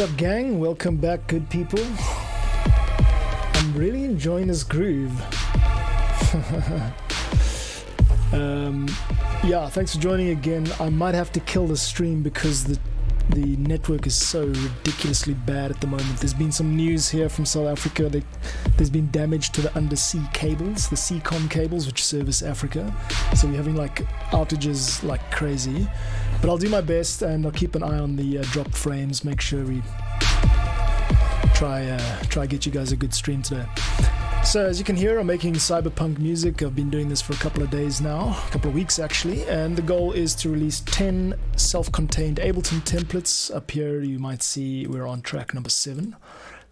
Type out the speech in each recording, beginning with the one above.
up, gang? Welcome back, good people. I'm really enjoying this groove. Yeah, thanks for joining again. I might have to kill the stream because the network is so ridiculously bad at the moment. There's been some news here from South Africa that there's been damage to the undersea cables, the Seacom cables which service Africa. So we're having like outages like crazy. But I'll do my best and I'll keep an eye on the dropped frames, make sure we try get you guys a good stream today. So as you can hear, I'm making cyberpunk music. I've been doing this for a couple of days now, a couple of weeks actually, and the goal is to release 10 self-contained Ableton templates. Up here you might see we're on track number 7.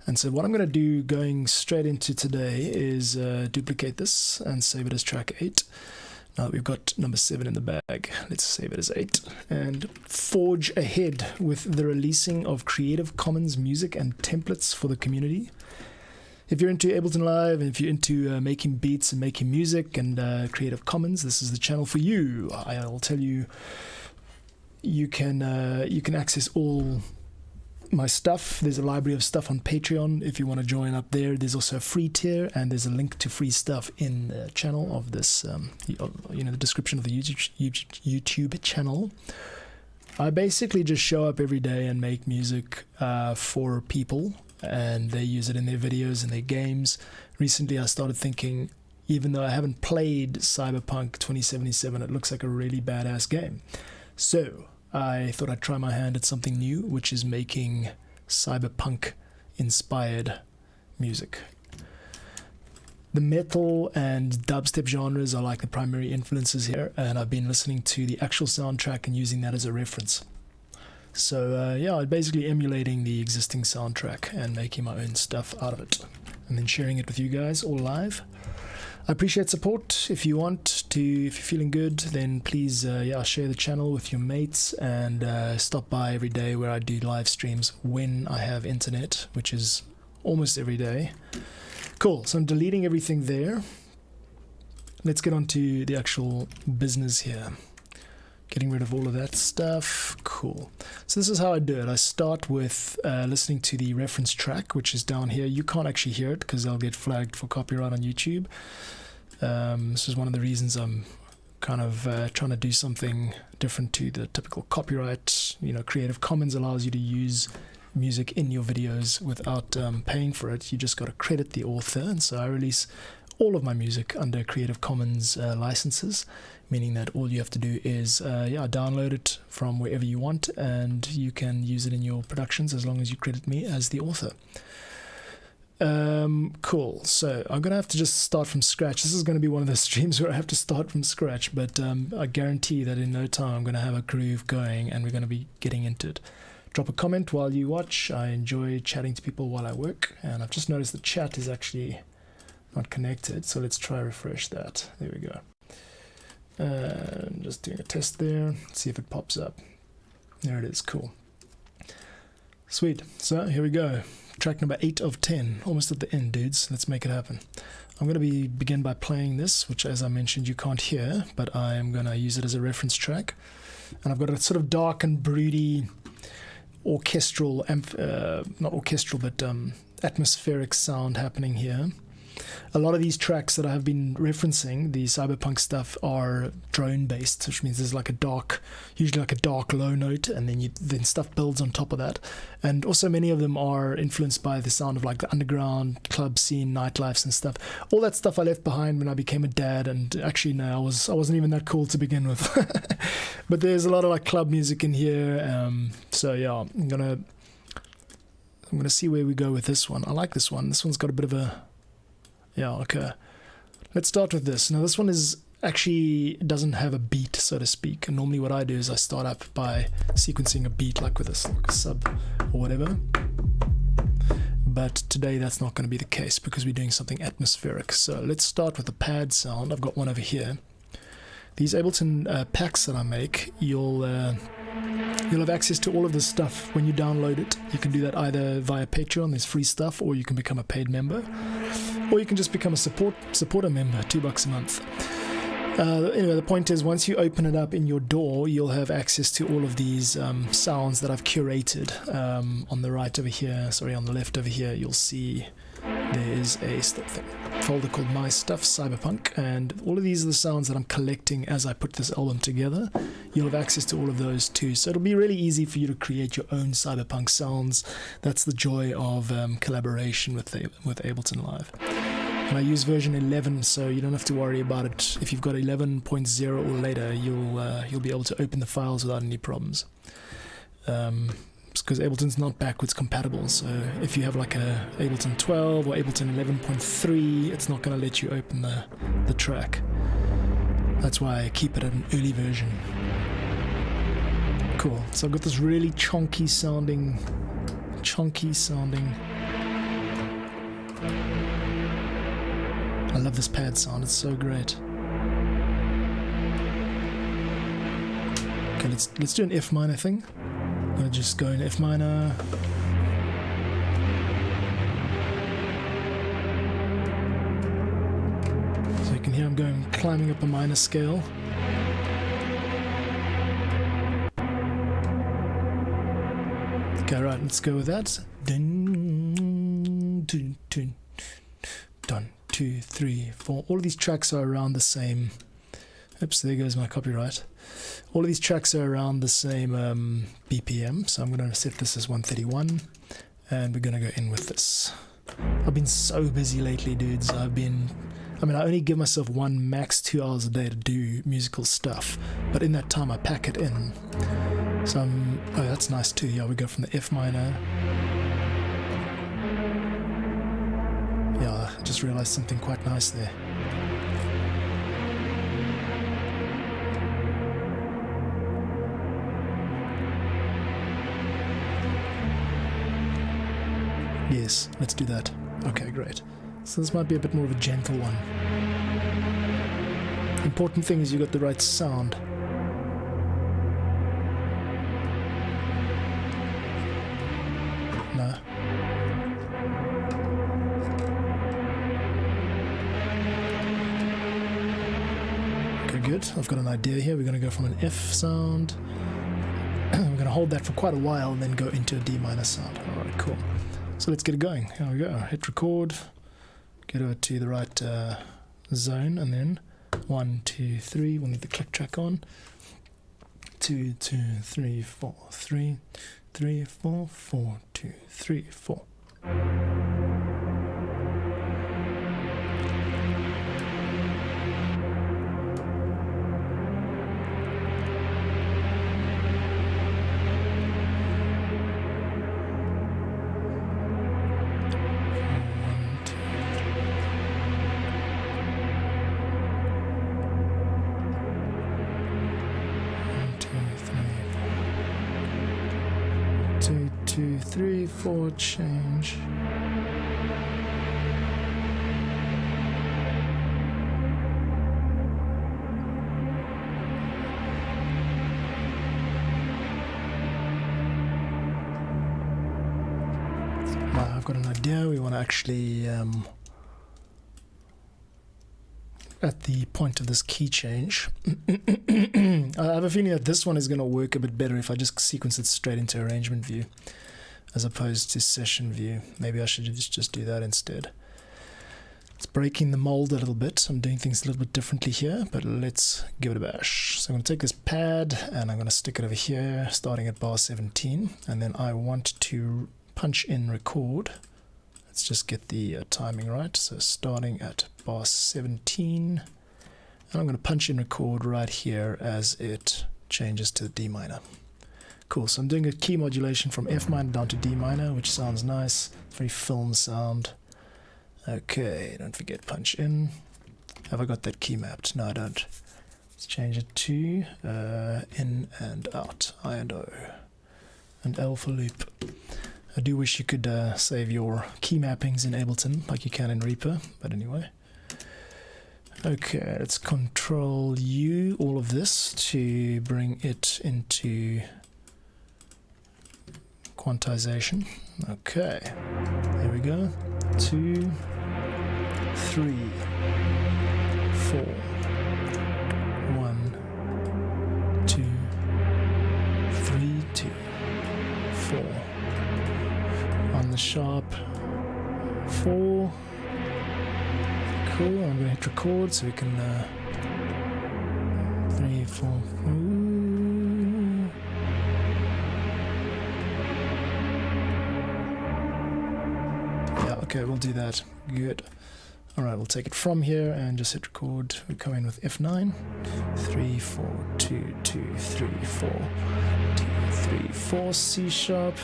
And so what I'm going to do going straight into today is duplicate this and save it as track 8. Now that we've got number 7 in the bag, let's save it as 8 and forge ahead with the releasing of Creative Commons music and templates for the community. If you're into Ableton Live and if you're into making beats and making music and Creative Commons, this is the channel for you. I'll tell you, you can access all my stuff. There's a library of stuff on Patreon if you want to join up there. There's also a free tier and there's a link to free stuff in the channel of this, the description of the YouTube channel. I basically just show up every day and make music for people, and they use it in their videos and their games. Recently I started thinking, even though I haven't played Cyberpunk 2077, it looks like a really badass game. So I thought I'd try my hand at something new, which is making cyberpunk inspired music. The metal and dubstep genres are like the primary influences here, and I've been listening to the actual soundtrack and using that as a reference. So yeah, basically emulating the existing soundtrack and making my own stuff out of it, and then sharing it with you guys all live. I appreciate support. If you want to, if you're feeling good, then please share the channel with your mates and stop by every day where I do live streams when I have internet, which is almost every day. Cool, so I'm deleting everything there. Let's get on to the actual business here. Getting rid of all of that stuff. Cool. So this is how I do it. I start with listening to the reference track, which is down here. You can't actually hear it because I'll get flagged for copyright on YouTube. This is one of the reasons I'm kind of trying to do something different to the typical copyright. Creative Commons allows you to use music in your videos without paying for it. You just got to credit the author, and so I release all of my music under Creative Commons licenses, meaning that all you have to do is download it from wherever you want, and you can use it in your productions as long as you credit me as the author. Cool. So I'm gonna have to just start from scratch. This is going to be one of the streams where I have to start from scratch, but I guarantee that in no time I'm going to have a groove going and we're going to be getting into it. Drop a comment while you watch. I enjoy chatting to people while I work, and I've just noticed the chat is actually not connected, so let's try refresh that. There we go. Just doing a test there. Let's see if it pops up. There it is. Cool. Sweet. So here we go. Track number 8 of 10. Almost at the end, dudes. Let's make it happen. I'm going to begin by playing this, which, as I mentioned, you can't hear, but I am going to use it as a reference track. And I've got a sort of dark and broody orchestral, not orchestral, but atmospheric sound happening here. A lot of these tracks that I have been referencing, the cyberpunk stuff, are drone based, which means there's usually like a dark low note, and then stuff builds on top of that. And also many of them are influenced by the sound of like the underground club scene, nightlifes and stuff. All that stuff I left behind when I became a dad, and actually no, I wasn't even that cool to begin with. But there's a lot of like club music in here. So yeah, I'm gonna see where we go with this one. I like this one. This one's got a bit of a okay. Let's start with this. Now this one doesn't have a beat, so to speak. And normally what I do is I start up by sequencing a beat like with a sub or whatever. But today that's not going to be the case because we're doing something atmospheric. So let's start with the pad sound. I've got one over here. These Ableton packs that I make, you'll have access to all of this stuff when you download it. You can do that either via Patreon, there's free stuff, or you can become a paid member. Or you can just become a supporter member, $2 a month. Anyway, the point is, once you open it up in your DAW, you'll have access to all of these sounds that I've curated. On the right over here, sorry, on the left over here, you'll see there is a folder called My Stuff Cyberpunk, and all of these are the sounds that I'm collecting as I put this album together. You'll have access to all of those too, so it'll be really easy for you to create your own cyberpunk sounds. That's the joy of collaboration with Ableton Live. And I use version 11, so you don't have to worry about it. If you've got 11.0 or later, you'll be able to open the files without any problems. Because Ableton's not backwards compatible, so if you have like a Ableton 12 or Ableton 11.3, it's not going to let you open the track. That's why I keep it at an early version. Cool. So I've got this really chunky sounding. I love this pad sound, it's so great. Okay, let's do an F minor thing. I'm gonna just go in F minor. So you can hear I'm climbing up a minor scale. Okay, right, let's go with that. Dun, dun, dun, dun. 2, 3, 4. All of these tracks are around the same. Oops, there goes my copyright. All of these tracks are around the same BPM, so I'm going to set this as 131, and we're going to go in with this. I've been so busy lately, dudes. I only give myself max 2 hours a day to do musical stuff, but in that time I pack it in. So oh, that's nice too. Yeah, we go from the F minor. Yeah, I just realized something quite nice there. Yes, let's do that. Okay, great. So this might be a bit more of a gentle one. Important thing is you got the right sound. No. Good. I've got an idea here. We're going to go from an F sound. We're going to hold that for quite a while and then go into a D minor sound. Alright, cool. So let's get it going. Here we go. Hit record. Get over to the right zone, and then 1, 2, 3. We'll need the click track on. 2, 2, 3, 4, 3, 3, 4, 4, 2, 3, 4. Two, 3, 4, change. Now I've got an idea. We want to actually at the point of this key change. I have a feeling that this one is going to work a bit better if I just sequence it straight into arrangement view as opposed to session view. Maybe I should just do that instead. It's breaking the mold a little bit. I'm doing things a little bit differently here, but let's give it a bash. So I'm going to take this pad and I'm going to stick it over here starting at bar 17, and then I want to punch in record. Let's just get the timing right. So starting at bar 17, and I'm going to punch in record right here as it changes to D minor. Cool, so I'm doing a key modulation from F minor down to D minor, which sounds nice. Very film sound. Okay, don't forget punch in. Have I got that key mapped? No, I don't. Let's change it to in and out, I and O, and L for loop. I do wish you could save your key mappings in Ableton like you can in Reaper, but anyway. Okay, let's Control U all of this to bring it into quantization. Okay, there we go. 2, 3, 4, sharp 4. Cool. I'm going to hit record so we can 3, 4. Ooh. Yeah, okay, we'll do that. Good. Alright, we'll take it from here and just hit record. We come in with F9. 3, 4, 2, 2, 3, 4. 2, 3, 4, C sharp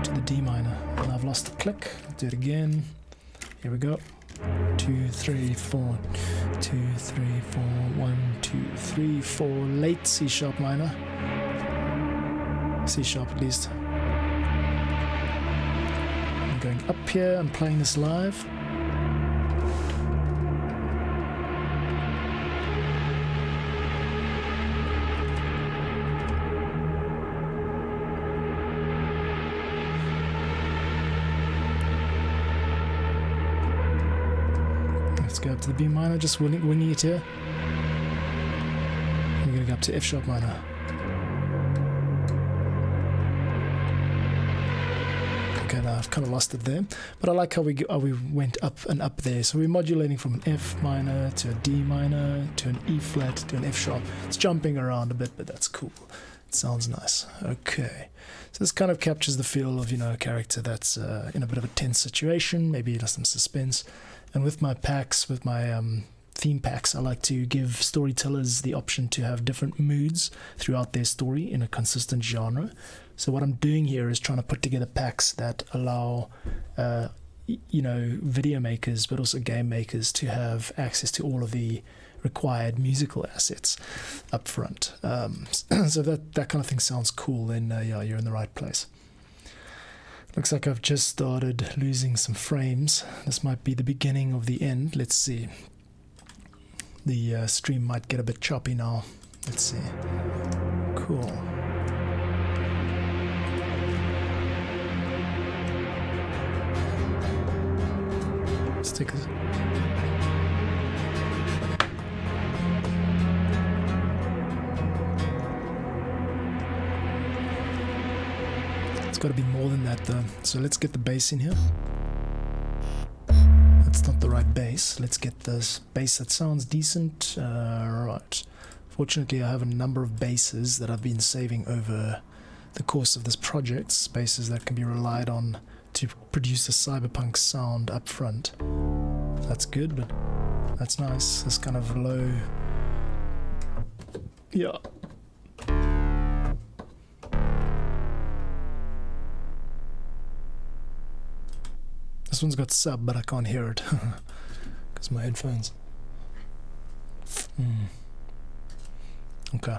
to the D minor. And I've lost the click. I'll do it again. Here we go. 2, 3, 4. 2, 3, 4. 1, 2, 3, 4. Late C sharp minor. C sharp at least. I'm going up here. I'm playing this live. Let's go up to the B minor, just winging it here. We're going to go up to F sharp minor. Okay, now I've kind of lost it there, but I like how we went up and up there. So we're modulating from an F minor to a D minor to an E flat to an F sharp. It's jumping around a bit, but that's cool. It sounds nice. Okay, so this kind of captures the feel of, you know, a character that's in a bit of a tense situation, maybe some suspense. And with my packs, with my theme packs, I like to give storytellers the option to have different moods throughout their story in a consistent genre. So what I'm doing here is trying to put together packs that allow, you know, video makers, but also game makers to have access to all of the required musical assets up front. So that kind of thing sounds cool, then yeah, you're in the right place. Looks like I've just started losing some frames. This might be the beginning of the end. Let's see. The stream might get a bit choppy now. Let's see. Cool. Let's take this. It's got to be more than that though. So let's get the bass in here. That's not the right bass. Let's get this bass that sounds decent. Right. Fortunately, I have a number of basses that I've been saving over the course of this project. Basses that can be relied on to produce a cyberpunk sound up front. That's good, but that's nice. This kind of low. Yeah. This one's got sub, but I can't hear it because my headphones. Okay.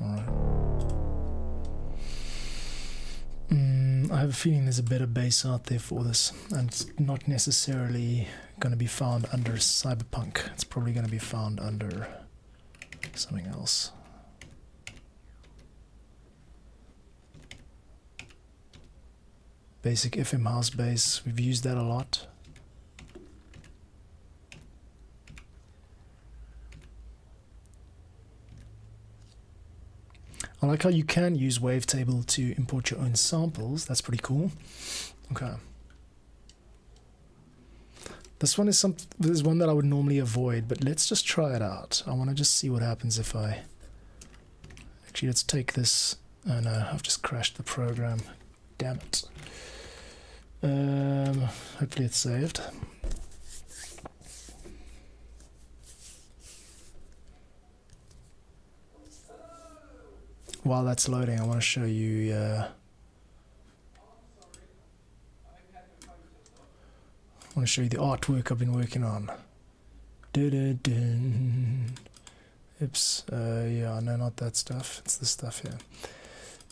Alright. I have a feeling there's a better bass out there for this, and it's not necessarily going to be found under Cyberpunk. It's probably going to be found under something else. Basic FM house bass, we've used that a lot. I like how you can use Wavetable to import your own samples. That's pretty cool. Okay. This one is one that I would normally avoid, but let's just try it out. I want to just see what happens if I... Actually, let's take this... Oh no, I've just crashed the program. Damn it. Hopefully it's saved. While that's loading, I want to show you I want to show you the artwork I've been working on. Oops, yeah, no, not that stuff. It's this stuff here.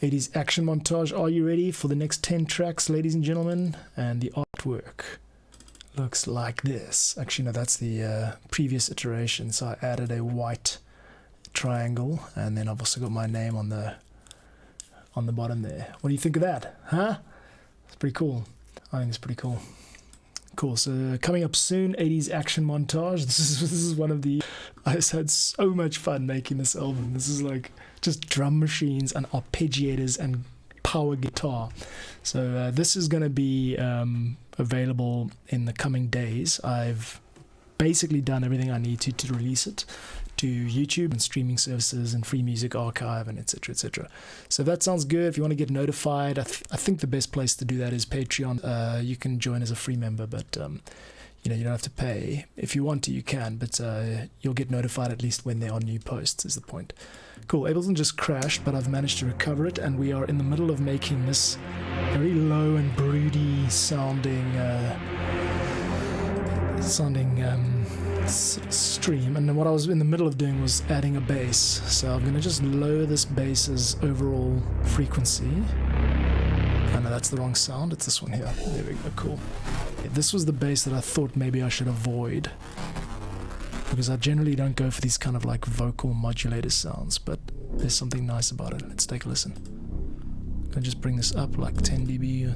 80s action montage. Are you ready for the next 10 tracks, ladies and gentlemen? And the artwork looks like this. Actually, no, that's the previous iteration. So I added a white triangle, and then I've also got my name on the bottom there. What do you think of that? Huh? It's pretty cool. I think it's pretty cool. Cool. So coming up soon, 80s action montage. This is one of the... I just had so much fun making this album. This is like just drum machines and arpeggiators and power guitar. So this is going to be available in the coming days. I've basically done everything I need to release it to YouTube and streaming services and FreeMusicArchive and etc, etc. So if that sounds good, if you want to get notified, I think the best place to do that is Patreon. You can join as a free member, but you don't have to pay. If you want to, you can, but you'll get notified at least when there are new posts, is the point. Cool. Ableton just crashed, but I've managed to recover it, and we are in the middle of making this very low and broody sounding stream. And then what I was in the middle of doing was adding a bass. So I'm going to just lower this bass's overall frequency. Oh no, that's the wrong sound. It's this one here. There we go. Cool. This was the bass that I thought maybe I should avoid, because I generally don't go for these kind of like vocal modulator sounds, but there's something nice about it. Let's take a listen. I'm gonna just bring this up like 10 dB.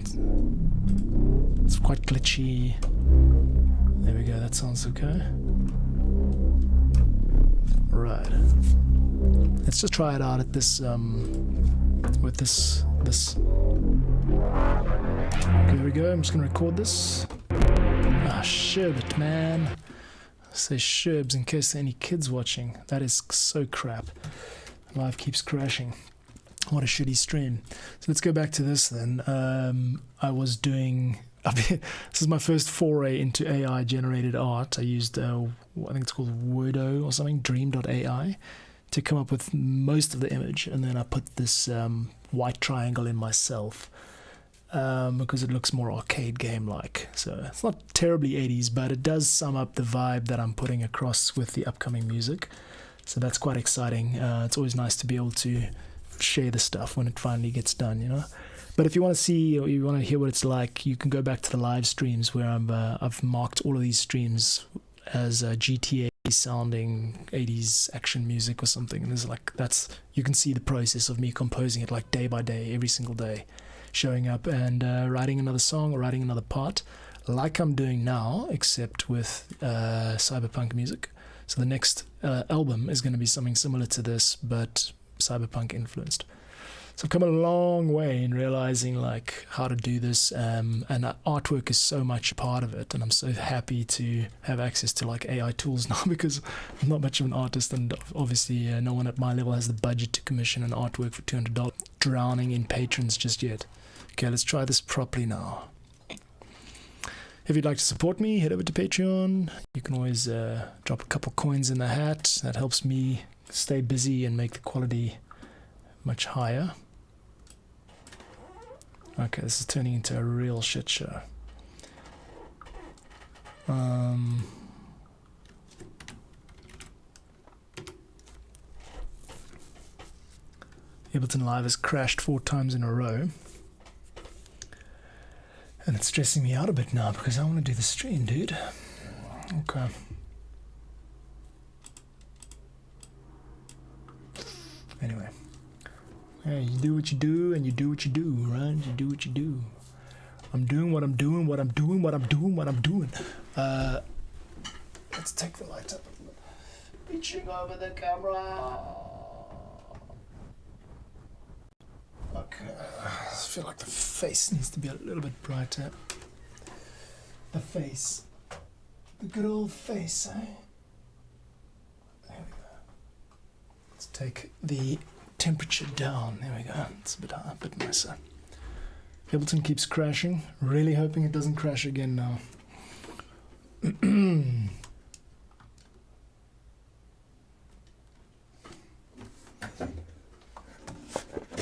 It's quite glitchy. There we go, that sounds okay. Right. Let's just try it out at this with this. Okay, there we go. I'm just gonna record this. Ah, sherbet, man. Say sherbs in case there are any kids watching. That is so crap. Live keeps crashing. What a shitty stream. So let's go back to this then. I was doing... this is my first foray into AI generated art. I used, I think it's called Wordo or something, Dream.ai, to come up with most of the image. And then I put this white triangle in myself. Because it looks more arcade game-like. So it's not terribly 80s, but it does sum up the vibe that I'm putting across with the upcoming music. So that's quite exciting. It's always nice to be able to share the stuff when it finally gets done, you know. But if you want to see or you want to hear what it's like, you can go back to the live streams where I've marked all of these streams as GTA sounding 80s action music or something. And there's like, you can see the process of me composing it like day by day, every single day. Showing up and writing another song or writing another part, like I'm doing now, except with cyberpunk music. So the next album is going to be something similar to this, but cyberpunk influenced. So I've come a long way in realizing like how to do this, and artwork is so much a part of it, and I'm so happy to have access to like AI tools now, because I'm not much of an artist, and obviously no one at my level has the budget to commission an artwork for $200, drowning in patrons just yet. Okay, let's try this properly now. If you'd like to support me, head over to Patreon. You can always drop a couple coins in the hat. That helps me stay busy and make the quality much higher. Okay, this is turning into a real shit show. Ableton Live has crashed 4 times in a row. And it's stressing me out a bit now because I want to do the stream, dude. Okay. Anyway. Yeah, you do what you do and you do what you do, right? You do what you do. I'm doing what I'm doing, what I'm doing, what I'm doing, what I'm doing. Let's take the light up a little bit. Reaching over the camera. Okay, I feel like the face needs to be a little bit brighter. The face. The good old face, eh? There we go. Let's take the temperature down. There we go. It's a bit nicer. Ableton keeps crashing. Really hoping it doesn't crash again now.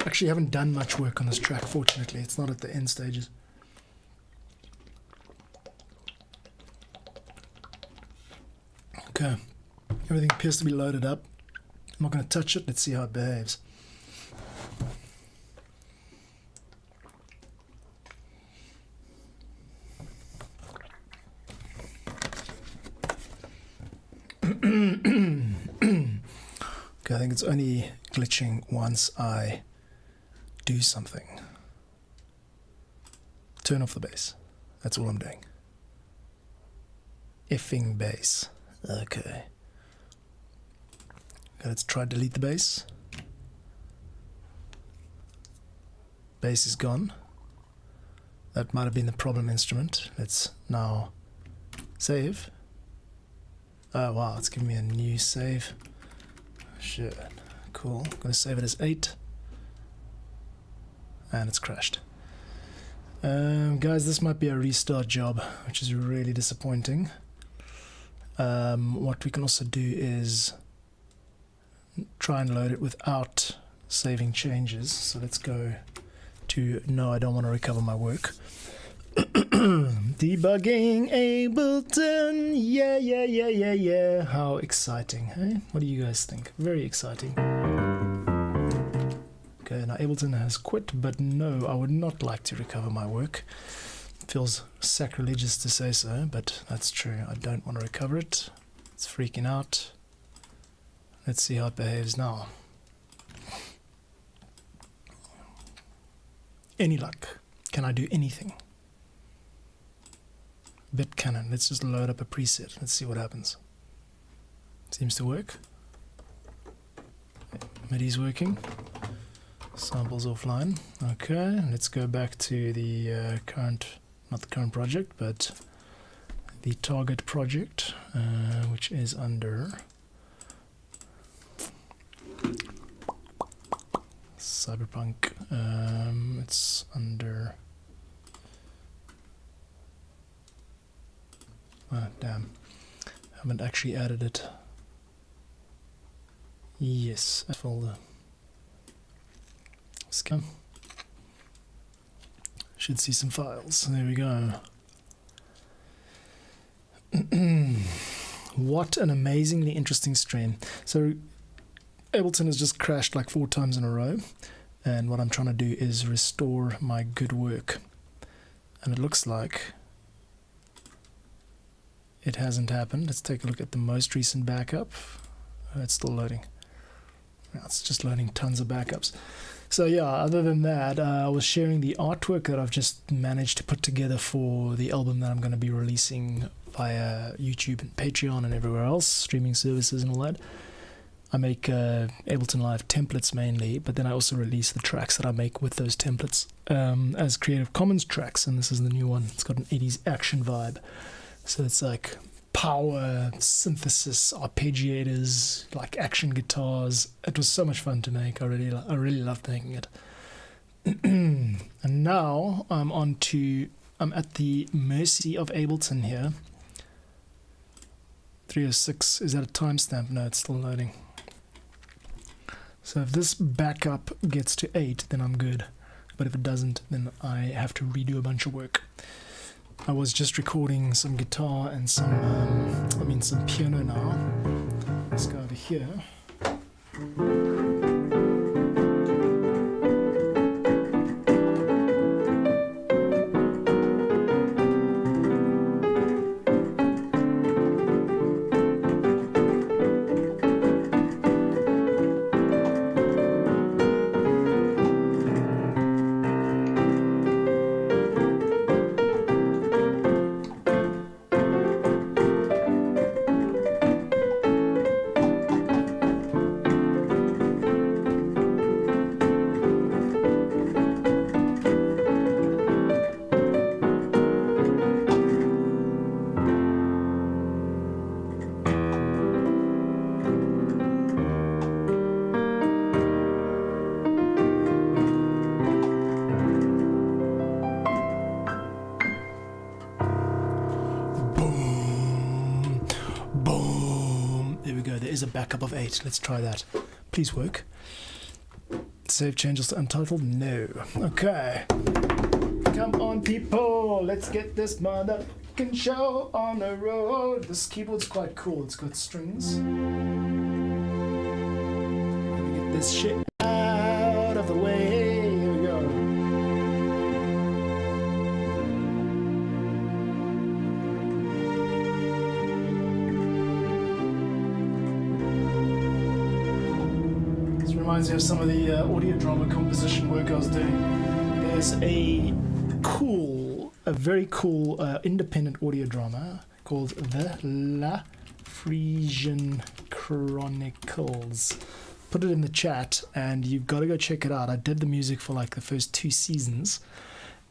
Actually haven't done much work on this track, fortunately. It's not at the end stages. Okay, everything appears to be loaded up. I'm not going to touch it. Let's see how it behaves. Okay, I think it's only glitching once I do something. Turn off the bass. That's all I'm doing. effing bass. Okay. Let's try delete the bass. Bass is gone. That might have been the problem instrument. Let's now save. Oh wow, it's giving me a new save. Shit. Cool. I'm gonna save it as 8. And it's crashed. Guys, this might be a restart job, which is really disappointing. What we can also do is try and load it without saving changes. So let's go to no, I don't want to recover my work. Debugging Ableton, yeah. How exciting, hey? What do you guys think? Very exciting. Okay, now Ableton has quit, but no, I would not like to recover my work. Feels sacrilegious to say so, but that's true. I don't want to recover it. It's freaking out. Let's see how it behaves now. Any luck? Can I do anything? Bit Canon. Let's just load up a preset. Let's see what happens. Seems to work. MIDI's working. Samples offline. Okay, let's go back to the current, not the current project, but the target project, which is under Cyberpunk. It's under. Oh, damn. Haven't actually added it. Yes, folder. Scan. Should see some files. There we go. What an amazingly interesting stream. So Ableton has just crashed like 4 times in a row, and what I'm trying to do is restore my good work, and it looks like it hasn't happened. Let's take a look at the most recent backup. It's still loading. Now it's just loading tons of backups. So yeah, other than that, I was sharing the artwork that I've just managed to put together for the album that I'm going to be releasing via YouTube and Patreon and everywhere else, streaming services and all that. I make Ableton Live templates mainly, but then I also release the tracks that I make with those templates as Creative Commons tracks, and this is the new one. It's got an 80s action vibe. So it's like power, synthesis, arpeggiators, like action guitars. It was so much fun to make. I really loved making it. And now I'm at the mercy of Ableton here. 306, is that a timestamp? No, it's still loading. So if this backup gets to 8, then I'm good. But if it doesn't, then I have to redo a bunch of work. I was just recording some guitar and some piano now. Let's go over here. A backup of 8. Let's try that. Please work. Save changes to untitled? No. Okay. Come on, people. Let's get this motherfucking show on the road. This keyboard's quite cool. It's got strings. Let me get this shit out of the way. Here we go. Reminds me of some of the audio drama composition work I was doing. There's a very cool independent audio drama called called The La Frisian Chronicles. Put it in the chat, and you've got to go check it out. I did the music for like the first 2 seasons,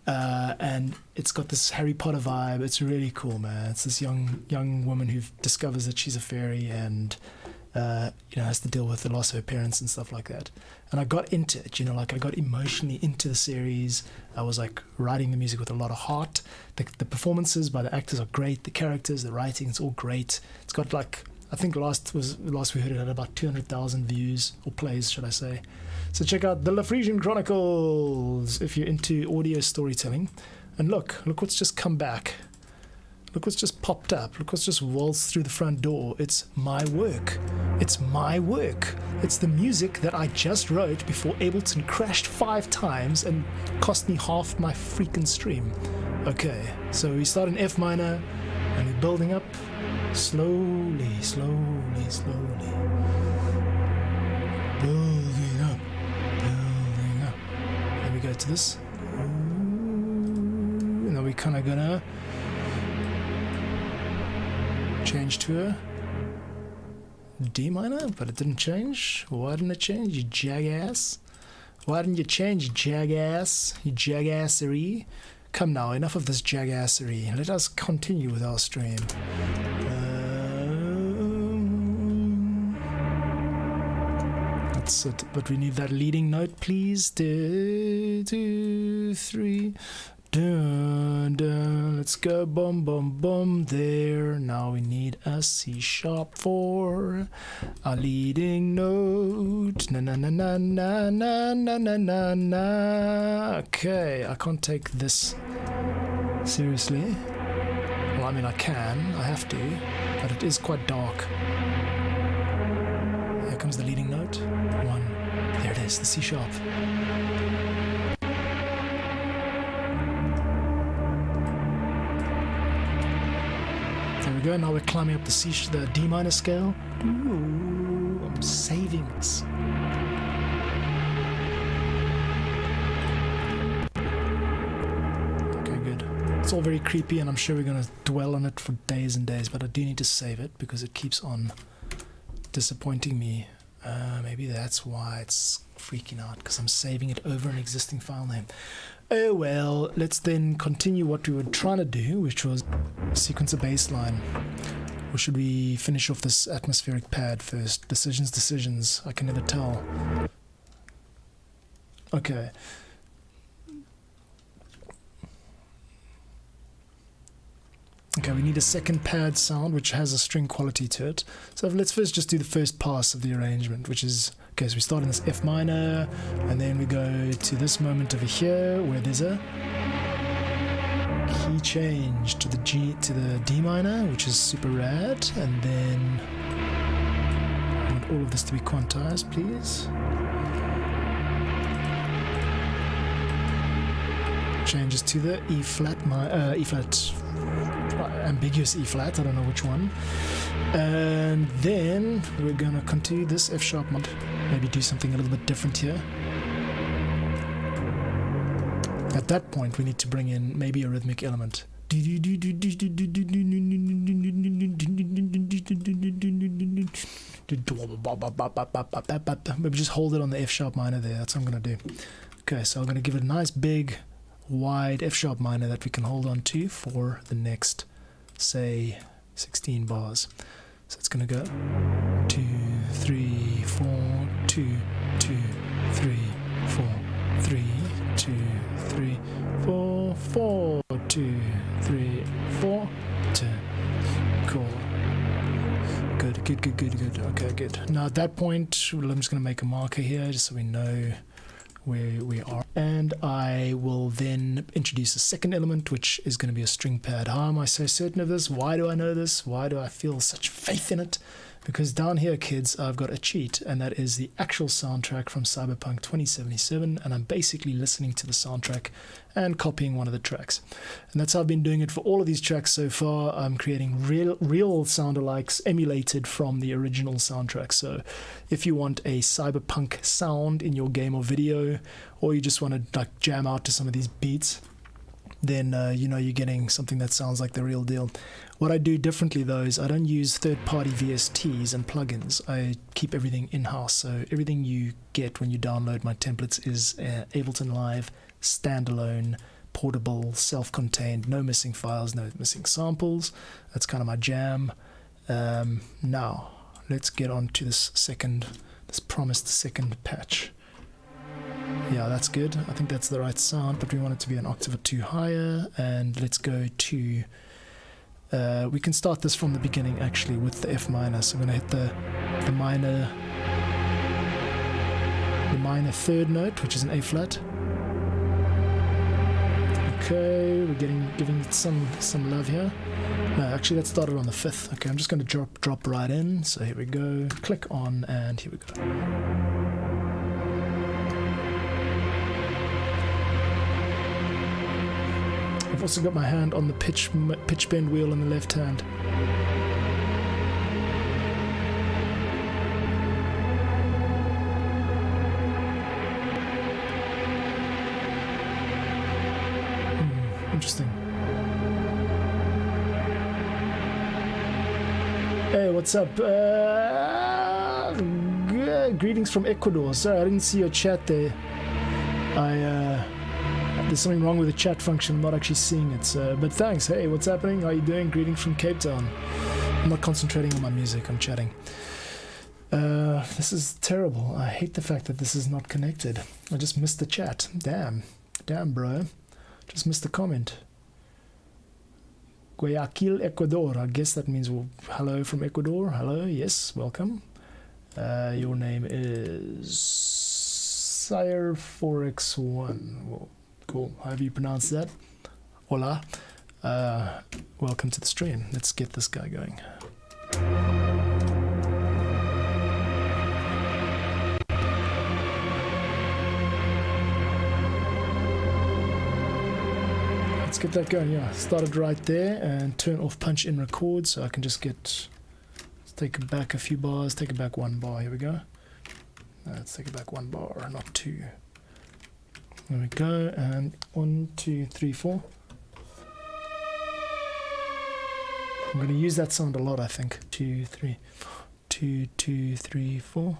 and it's got this Harry Potter vibe. It's really cool, man. It's this young woman who discovers that she's a fairy and has to deal with the loss of her parents and stuff like that. And I got into it, I got emotionally into the series. I was like writing the music with a lot of heart. The performances by the actors are great. The characters, the writing, it's all great. It's got like, I think last we heard it had about 200,000 views, or plays, should I say. So check out the La Frisian Chronicles if you're into audio storytelling. And look what's just come back. Look what's just popped up. Look what's just waltzed through the front door. It's my work. It's my work. It's the music that I just wrote before Ableton crashed 5 times and cost me half my freaking stream. Okay, so we start in F minor and we're building up slowly. Building up. Then we go to this. And then we kind of gonna change to a D minor, but it didn't change. Why didn't it change, you jackass? Why didn't you change, you jackass? You jackassery. Come now, enough of this jackassery. Let us continue with our stream. That's it. But we need that leading note, please. 2, 3. Dun, dun, let's go, boom, boom, boom, there. Now we need a C sharp for our leading note. Na na na na na na na na na na. Okay, I can't take this seriously. Well, I mean, I have to, but it is quite dark. Here comes the leading note. 1. There it is, the C sharp. There we go, now we're climbing up the D minor scale. Ooh, I'm saving this. Okay, good. It's all very creepy and I'm sure we're going to dwell on it for days and days, but I do need to save it because it keeps on disappointing me. Maybe that's why it's freaking out, because I'm saving it over an existing file name. Oh well, let's then continue what we were trying to do, which was sequence a bass line. Or should we finish off this atmospheric pad first? Decisions, I can never tell. Okay. Okay, we need a second pad sound which has a string quality to it. So let's first just do the first pass of the arrangement, which is, okay, so we start in this F minor, and then we go to this moment over here where there's a key change to the D minor, which is super rad, and then I want all of this to be quantized, please. Changes to the E flat, ambiguous E flat, I don't know which one. And then we're gonna continue this F sharp mod, maybe do something a little bit different here. At that point we need to bring in maybe a rhythmic element. Maybe just hold it on the F sharp minor there, that's what I'm gonna do. Okay, so I'm gonna give it a nice big wide F sharp minor that we can hold on to for the next, say, 16 bars. So it's gonna go 2, 3, 4, 2, 2, 3, 4, 3, 2, 3, 4, 4, 2, 3, 4, 2. Cool. Good. Okay, good. Now at that point, I'm just gonna make a marker here just so we know where we are, and I will then introduce a second element, which is going to be a string pad. How am I so certain of this? Why do I know this? Why do I feel such faith in it? Because down here, kids, I've got a cheat, and that is the actual soundtrack from Cyberpunk 2077, and I'm basically listening to the soundtrack and copying one of the tracks. And that's how I've been doing it for all of these tracks so far. I'm creating real sound-alikes emulated from the original soundtrack. So if you want a Cyberpunk sound in your game or video, or you just want to like jam out to some of these beats, then you know you're getting something that sounds like the real deal. What I do differently though is I don't use third-party VSTs and plugins. I keep everything in-house, so everything you get when you download my templates is Ableton Live, standalone, portable, self-contained, no missing files, no missing samples. That's kind of my jam. Now let's get on to this promised second patch. Yeah, that's good. I think that's the right sound, but we want it to be an octave or two higher. And let's go to we can start this from the beginning actually with the F minor. So I'm going to hit the minor third note, which is an A flat. Okay, we're giving it some love here. No, actually that started on the 5th. Okay, I'm just going to drop right in. So here we go. Click on, and here we go. I've also got my hand on the pitch bend wheel on the left hand. Interesting. Hey, what's up? Greetings from Ecuador. Sorry, I didn't see your chat there. There's something wrong with the chat function. I'm not actually seeing it. But thanks. Hey, what's happening? How are you doing? Greetings from Cape Town. I'm not concentrating on my music. I'm chatting. This is terrible. I hate the fact that this is not connected. I just missed the chat. Damn, bro. Just missed the comment. Guayaquil, Ecuador. I guess that means hello from Ecuador. Hello, yes, welcome. Your name is Sire4x1. Well, cool. However you pronounce that. Hola. Welcome to the stream. Let's get this guy going. Let's get that going. Yeah, started right there, and turn off punch in record so I can just let's take it back a few bars, take it back one bar. Here we go. Let's take it back one bar, not two. There we go, and 1, 2, 3, 4. I'm going to use that sound a lot, I think. 2, 3, 2, 2, 3, 4.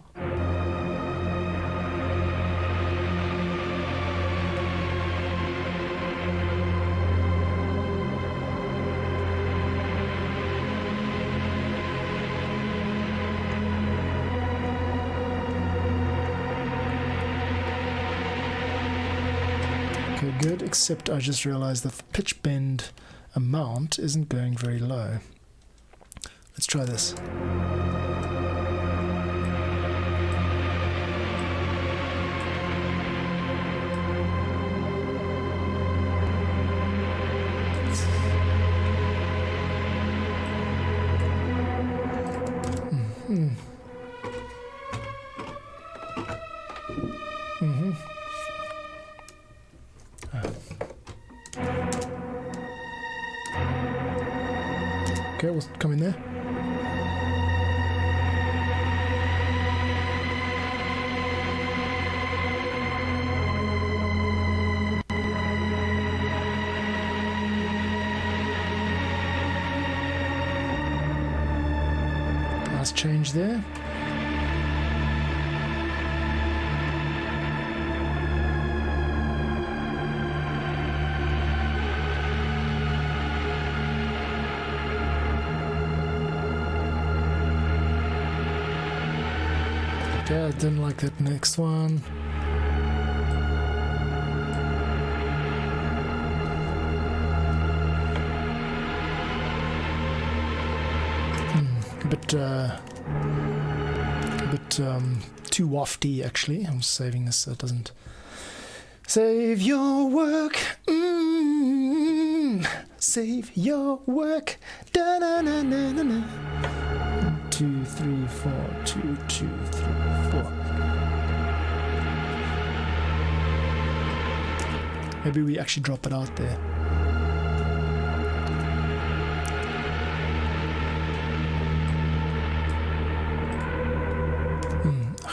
Okay, good, except I just realized that the pitch bend amount isn't going very low. Let's try this. Okay, we'll come in there. Nice change there. Okay, I didn't like that next one. A bit too wafty, actually. I'm saving this so it doesn't save your work. Save your work. Da na na na na na. 2, 3, 4. 2, 2, 3, 4. Maybe we actually drop it out there.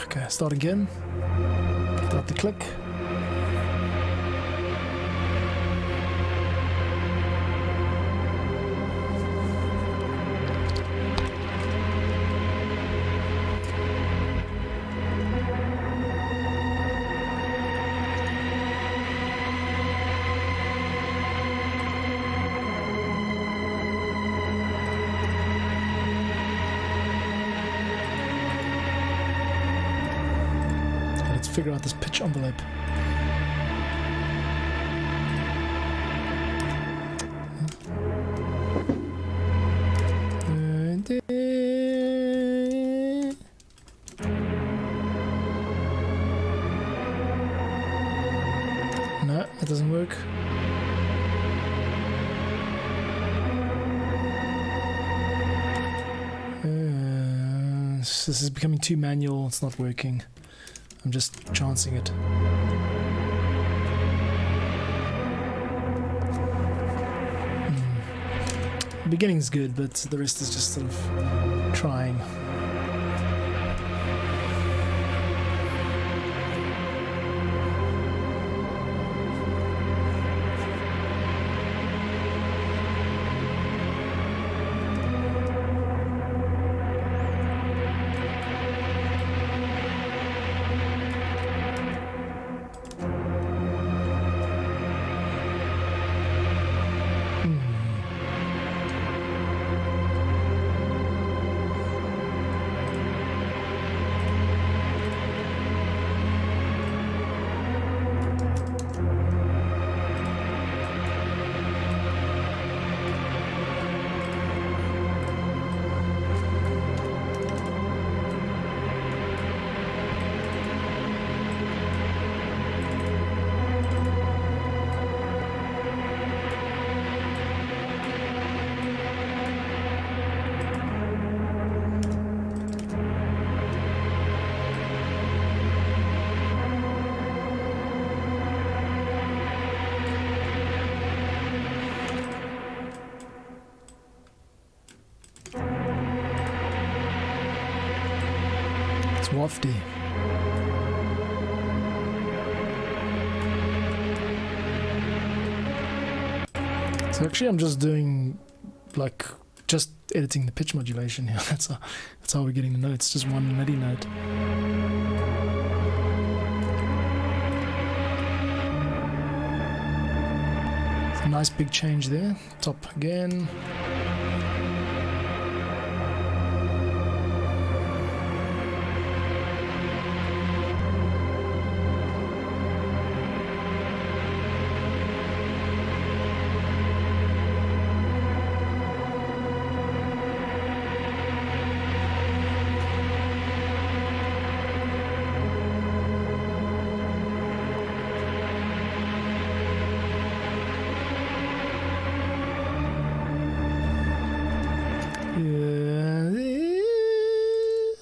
Okay, start again. Get out the click. figure out this pitch envelope. No, it doesn't work. This is becoming too manual, it's not working. I'm just chancing it. The beginning's good, but the rest is just sort of trying. Wafty. So actually I'm just doing just editing the pitch modulation here. That's how we're getting the notes, just one MIDI note. It's a nice big change there. Top again.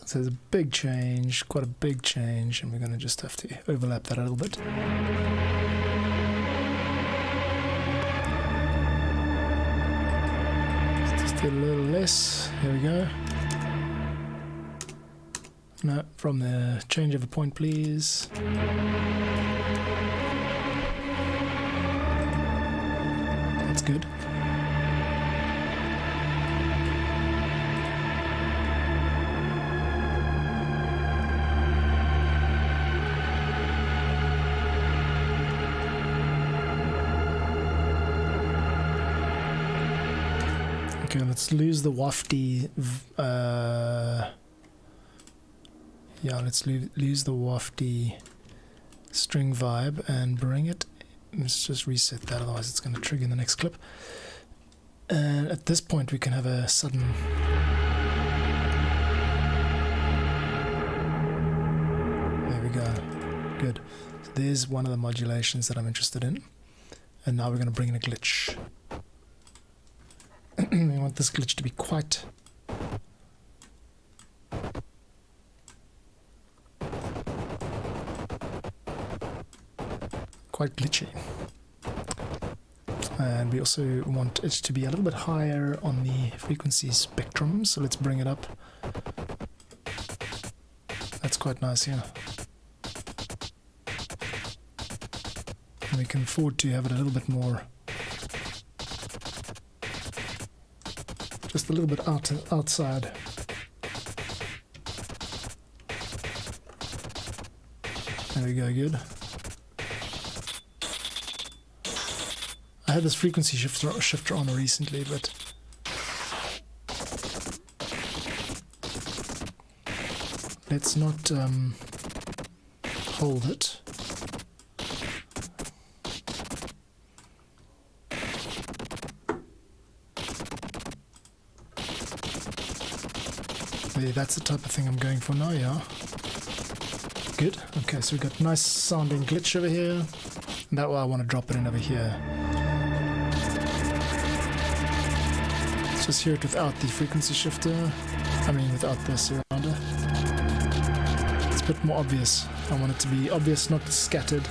So there's a big change, quite a big change, and we're going to just have to overlap that a little bit. Just do a little less. Here we go. No, from the change of a point, please. That's good. Okay, let's lose the wafty. Yeah, let's lose the wafty string vibe and bring it. Let's just reset that, otherwise it's going to trigger in the next clip. And at this point, we can have a sudden. There we go. Good. So there's one of the modulations that I'm interested in. And now we're going to bring in a glitch. We want this glitch to be quite glitchy, and we also want it to be a little bit higher on the frequency spectrum, so let's bring it up. That's quite nice here. And we can afford to have it a little bit more, just a little bit outside. There we go, good. I had this frequency shifter on recently, but let's not hold it. There, that's the type of thing I'm going for now, yeah. Good. Okay, so we've got nice sounding glitch over here. And that way I want to drop it in over here. Let's just hear it without the frequency shifter. I mean, without the surrounder. It's a bit more obvious. I want it to be obvious, not scattered.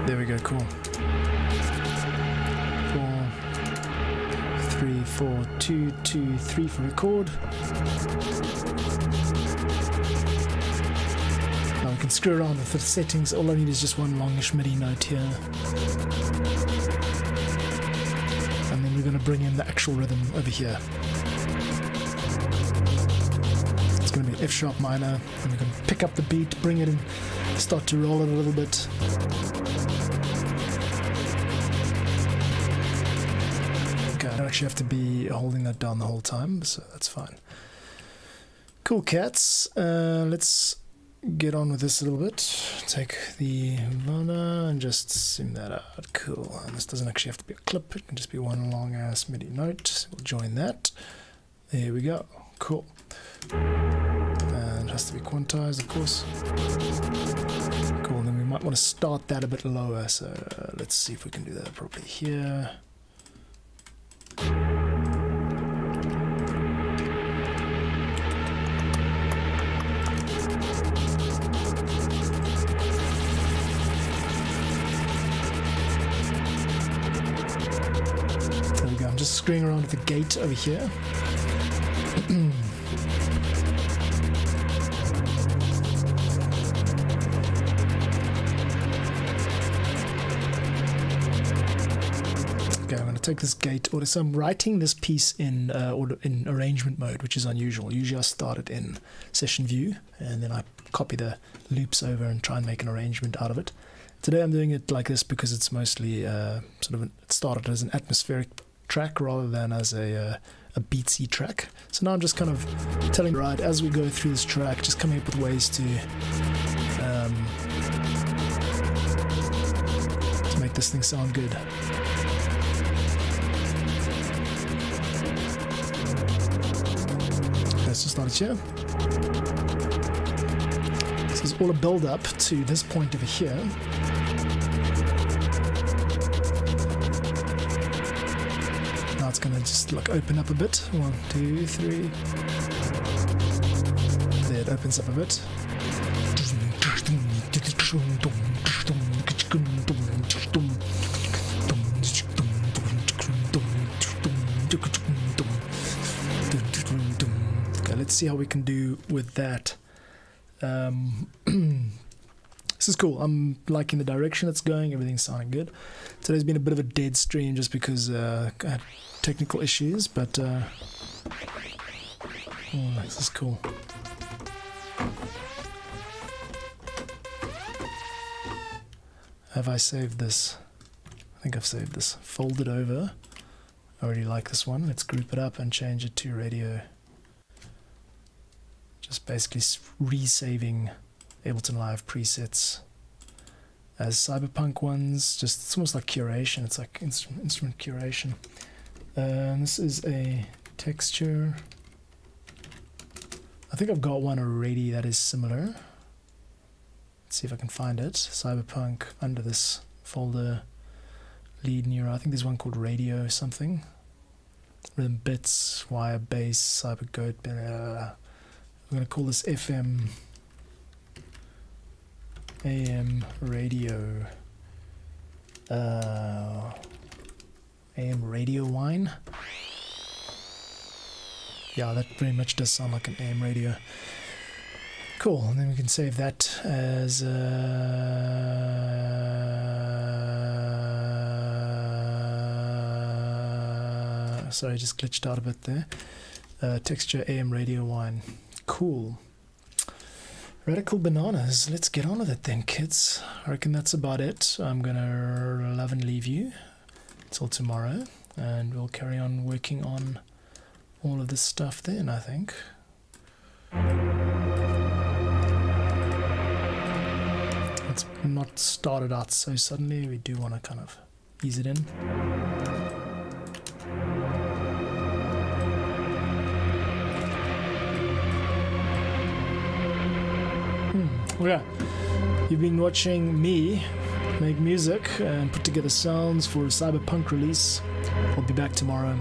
There we go, cool. 4, 3, 4, 2, 2, 3 for record. Now we can screw around with the settings. All I need is just one longish MIDI note here. And then we're going to bring in the actual rhythm over here. It's going to be F sharp minor, and we can pick up the beat, bring it in, start to roll it a little bit. Okay, I don't actually have to be holding that down the whole time, so that's fine. Cool cats. Let's get on with this a little bit. Take the Vana and just zoom that out. Cool. And this doesn't actually have to be a clip. It can just be one long ass MIDI note. We'll join that. There we go. Cool. And it has to be quantized, of course. Cool. And then we might want to start that a bit lower. So let's see if we can do that properly here. I'm just screwing around with the gate over here. Okay, I'm going to take this gate order. So I'm writing this piece in arrangement mode, which is unusual. Usually I start it in session view, and then I copy the loops over and try and make an arrangement out of it. Today I'm doing it like this because it's mostly it started as an atmospheric track rather than as a beatsy track. So now I'm just kind of telling right as we go through this track, just coming up with ways to make this thing sound good. Let's just start it here. This is all a build up to this point over here. It's going to just like open up a bit. 1, 2, 3. There, it opens up a bit. Okay, let's see how we can do with that. This is cool. I'm liking the direction it's going. Everything's sounding good. Today's been a bit of a dead stream just because I had technical issues, but oh, this is cool. Have I saved this? I think I've saved this. Fold it over. I already like this one. Let's group it up and change it to radio. Just basically resaving Ableton Live presets as Cyberpunk ones. Just it's almost like curation. It's like instrument curation. This is a texture. I think I've got one already that is similar. Let's see if I can find it. Cyberpunk under this folder. Lead neuro. I think there's one called radio something. Rhythm bits, wire bass, cyber goat. We're gonna call this FM. AM radio. AM radio wine. Yeah, that pretty much does sound like an AM radio. Cool, and then we can save that as sorry, I just glitched out a bit there. Texture AM radio wine. Cool. Radical bananas. Let's get on with it then, kids. I reckon that's about it. I'm gonna love and leave you till tomorrow, and we'll carry on working on all of this stuff then, I think. It's not started out so suddenly. We do want to kind of ease it in. Well, yeah, you've been watching me make music and put together sounds for a Cyberpunk release. I'll be back tomorrow.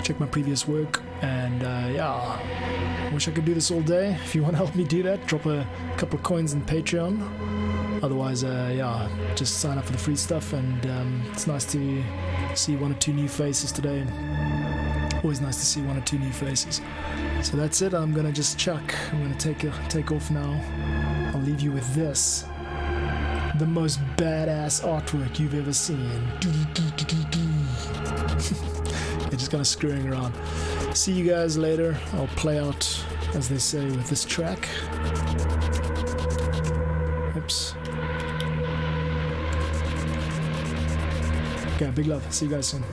Check my previous work, and yeah, I wish I could do this all day. If you want to help me do that, drop a couple of coins in Patreon. Otherwise, yeah, just sign up for the free stuff, and it's nice to see 1 or 2 new faces today. Always nice to see 1 or 2 new faces. So that's it. I'm gonna just chuck. I'm gonna take off now. I'll leave you with this. The most badass artwork you've ever seen. You're just kind of screwing around. See you guys later. I'll play out, as they say, with this track. Oops. Okay, big love. See you guys soon.